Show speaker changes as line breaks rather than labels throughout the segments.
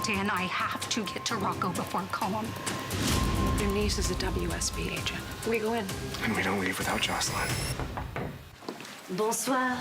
Dante and I have to get to Rocco before calm.
Your niece is a WSB agent. We go in.
And we don't leave without Jocelyn.
Bonsoir.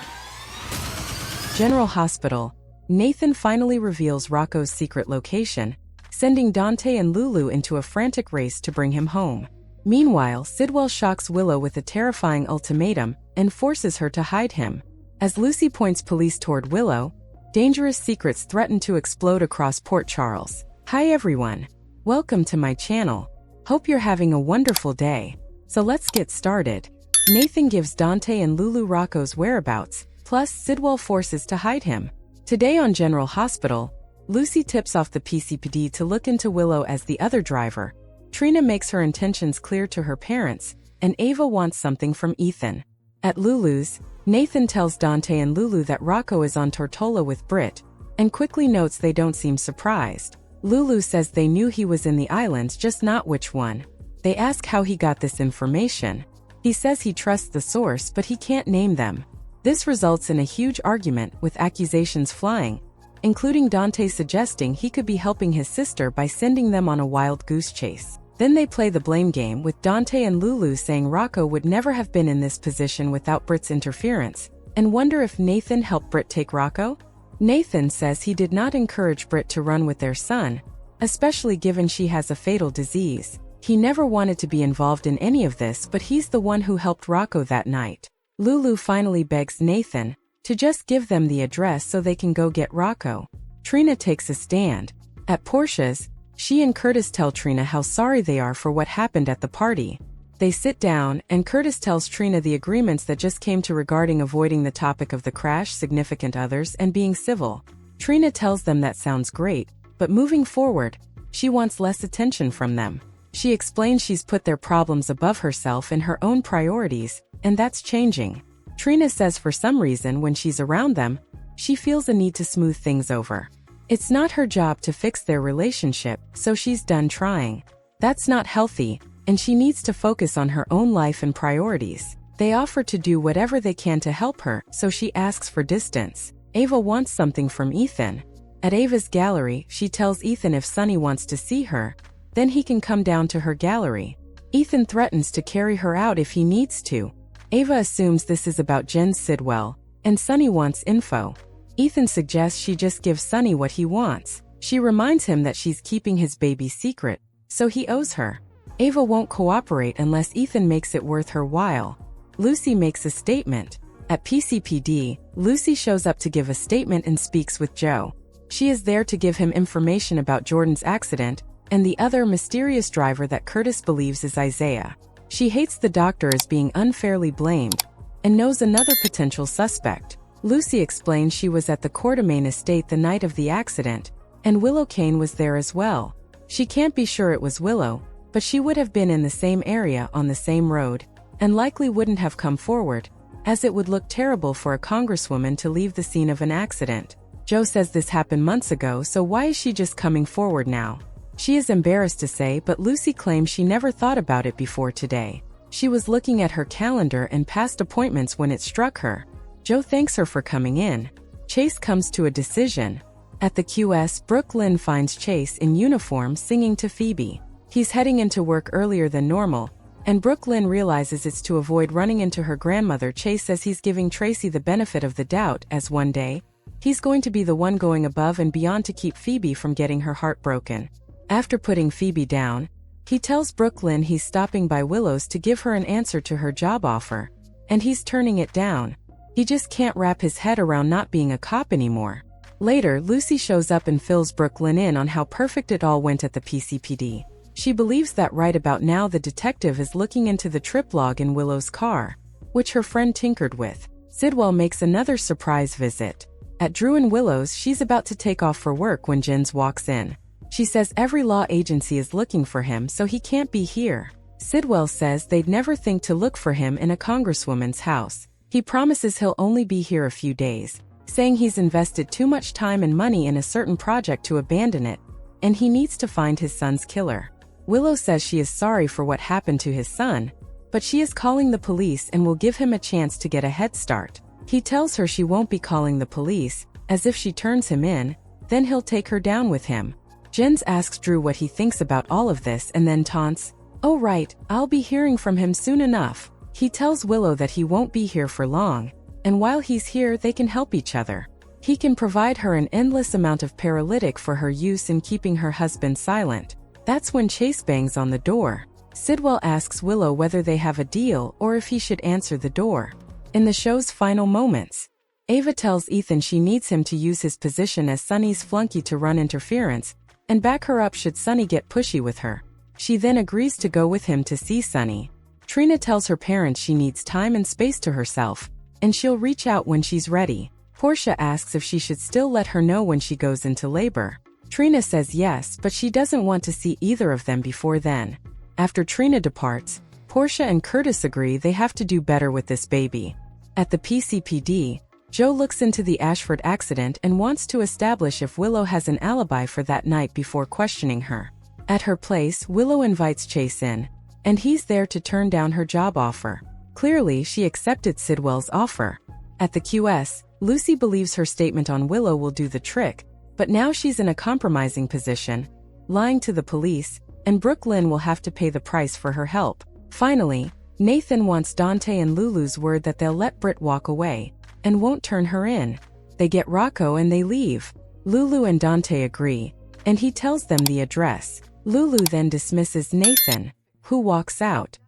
General Hospital. Nathan finally reveals Rocco's secret location, sending Dante and Lulu into a frantic race to bring him home. Meanwhile, Sidwell shocks Willow with a terrifying ultimatum and forces her to hide him. As Lucy points police toward Willow, dangerous secrets threaten to explode across Port Charles. Hi everyone. Welcome to my channel. Hope you're having a wonderful day. So let's get started. Nathan gives Dante and Lulu Rocco's whereabouts, plus Sidwell forces to hide him. Today on General Hospital, Lucy tips off the PCPD to look into Willow as the other driver. Trina makes her intentions clear to her parents, and Ava wants something from Ethan. At Lulu's, Nathan tells Dante and Lulu that Rocco is on Tortola with Britt, and quickly notes they don't seem surprised. Lulu says they knew he was in the islands, just not which one. They ask how he got this information. He says he trusts the source, but he can't name them. This results in a huge argument with accusations flying, including Dante suggesting he could be helping his sister by sending them on a wild goose chase. Then they play the blame game with Dante and Lulu saying Rocco would never have been in this position without Britt's interference, and wonder if Nathan helped Britt take Rocco? Nathan says he did not encourage Britt to run with their son, especially given she has a fatal disease. He never wanted to be involved in any of this, but he's the one who helped Rocco that night. Lulu finally begs Nathan to just give them the address so they can go get Rocco. Trina takes a stand. At Portia's, she and Curtis tell Trina how sorry they are for what happened at the party. They sit down, and Curtis tells Trina the agreements that just came to regarding avoiding the topic of the crash, significant others, and being civil. Trina tells them that sounds great, but moving forward, she wants less attention from them. She explains she's put their problems above herself and her own priorities, and that's changing. Trina says for some reason when she's around them, she feels a need to smooth things over. It's not her job to fix their relationship, so she's done trying. That's not healthy, and she needs to focus on her own life and priorities. They offer to do whatever they can to help her, so she asks for distance. Ava wants something from Ethan. At Ava's gallery, she tells Ethan if Sonny wants to see her, then he can come down to her gallery. Ethan threatens to carry her out if he needs to. Ava assumes this is about Jen Sidwell, and Sonny wants info. Ethan suggests she just give Sonny what he wants. She reminds him that she's keeping his baby secret, so he owes her. Ava won't cooperate unless Ethan makes it worth her while. Lucy makes a statement. At PCPD, Lucy shows up to give a statement and speaks with Joe. She is there to give him information about Jordan's accident and the other mysterious driver that Curtis believes is Isaiah. She hates the doctor as being unfairly blamed and knows another potential suspect. Lucy explains she was at the Quartermain estate the night of the accident, and Willow Kane was there as well. She can't be sure it was Willow, but she would have been in the same area on the same road, and likely wouldn't have come forward, as it would look terrible for a congresswoman to leave the scene of an accident. Joe says this happened months ago, so why is she just coming forward now? She is embarrassed to say, but Lucy claims she never thought about it before today. She was looking at her calendar and past appointments when it struck her. Joe thanks her for coming in. Chase comes to a decision. At the QS, Brooke Lynn finds Chase in uniform singing to Phoebe. He's heading into work earlier than normal, and Brooke Lynn realizes it's to avoid running into her grandmother. Chase says he's giving Tracy the benefit of the doubt, as one day, he's going to be the one going above and beyond to keep Phoebe from getting her heart broken. After putting Phoebe down, he tells Brooke Lynn he's stopping by Willow's to give her an answer to her job offer, and he's turning it down. He just can't wrap his head around not being a cop anymore. Later, Lucy shows up and fills Brooke Lynn in on how perfect it all went at the PCPD. She believes that right about now the detective is looking into the trip log in Willow's car, which her friend tinkered with. Sidwell makes another surprise visit. At Drew and Willow's, she's about to take off for work when Jens walks in. She says every law agency is looking for him, so he can't be here. Sidwell says they'd never think to look for him in a congresswoman's house. He promises he'll only be here a few days, saying he's invested too much time and money in a certain project to abandon it, and he needs to find his son's killer. Willow says she is sorry for what happened to his son, but she is calling the police and will give him a chance to get a head start. He tells her she won't be calling the police, as if she turns him in, then he'll take her down with him. Jens asks Drew what he thinks about all of this and then taunts, "Oh right, I'll be hearing from him soon enough." He tells Willow that he won't be here for long, and while he's here they can help each other. He can provide her an endless amount of paralytic for her use in keeping her husband silent. That's when Chase bangs on the door. Sidwell asks Willow whether they have a deal or if he should answer the door. In the show's final moments, Ava tells Ethan she needs him to use his position as Sunny's flunky to run interference and back her up should Sunny get pushy with her. She then agrees to go with him to see Sunny. Trina tells her parents she needs time and space to herself, and she'll reach out when she's ready. Portia asks if she should still let her know when she goes into labor. Trina says yes, but she doesn't want to see either of them before then. After Trina departs, Portia and Curtis agree they have to do better with this baby. At the PCPD, Joe looks into the Ashford accident and wants to establish if Willow has an alibi for that night before questioning her. At her place, Willow invites Chase in, and he's there to turn down her job offer. Clearly, she accepted Sidwell's offer. At the QS, Lucy believes her statement on Willow will do the trick, but now she's in a compromising position, lying to the police, and Brooklyn will have to pay the price for her help. Finally, Nathan wants Dante and Lulu's word that they'll let Britt walk away, and won't turn her in. They get Rocco and they leave. Lulu and Dante agree, and he tells them the address. Lulu then dismisses Nathan, who walks out.